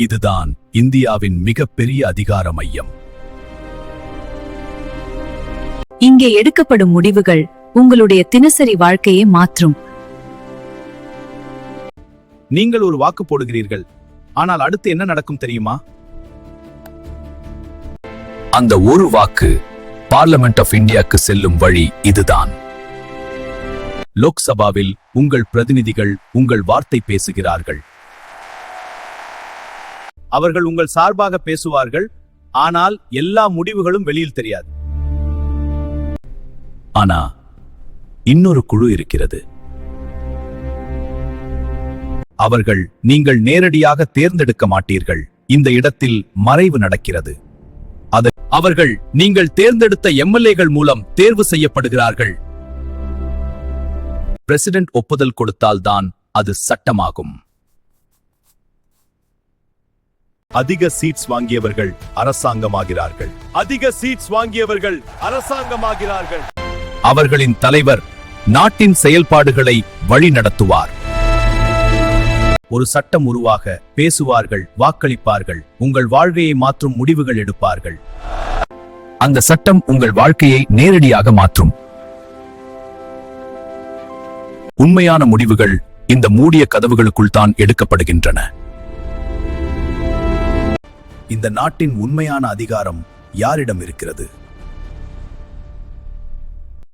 இதுதான் இந்தியாவின் மிகப்பெரிய அதிகார மையம். இங்கே எடுக்கப்படும் முடிவுகள் உங்களுடைய தினசரி வாழ்க்கையை மாற்றும். நீங்கள் ஒரு வாக்கு போடுகிறீர்கள், ஆனால் அடுத்து என்ன நடக்கும் தெரியுமா? அந்த ஒரு வாக்கு பார்லிமெண்ட் ஆஃப் இந்தியாவுக்கு செல்லும் வழி இதுதான். லோக்சபாவில் உங்கள் பிரதிநிதிகள் உங்கள் வார்த்தை பேசுகிறார்கள். அவர்கள் உங்கள் சார்பாக பேசுவார்கள், ஆனால் எல்லா முடிவுகளும் வெளியில் தெரியாது. ஆனா இன்னொரு குழு இருக்கிறது. அவர்கள் நீங்கள் நேரடியாக தேர்ந்தெடுக்க மாட்டீர்கள். இந்த இடத்தில் மறைவு நடக்கிறது. அவர்கள் நீங்கள் தேர்ந்தெடுத்த எம்எல்ஏகள் மூலம் தேர்வு செய்யப்படுகிறார்கள். பிரசிடென்ட் ஒப்புதல் கொடுத்தால்தான் அது சட்டமாகும். அதிக சீட்ஸ் வாங்கியவர்கள் அரசாங்கமாகிறார்கள். அதிக சீட்ஸ் வாங்கியவர்கள் அரசாங்கமாகிறார்கள். அவர்களின் தலைவர் நாட்டின் செயல்பாடுகளை வழிநடத்துவார். ஒரு சட்டம் உருவாக பேசுவார்கள், வாக்களிப்பார்கள், உங்கள் வாழ்க்கையை மாற்றும் முடிவுகள் எடுப்பார்கள். அந்த சட்டம் உங்கள் வாழ்க்கையை நேரடியாக மாற்றும். உண்மையான முடிவுகள் இந்த மூடிய கதவுகளுக்குள் தான் எடுக்கப்படுகின்றன. இந்த நாட்டின் உண்மையான அதிகாரம் யாரிடம் இருக்கிறது?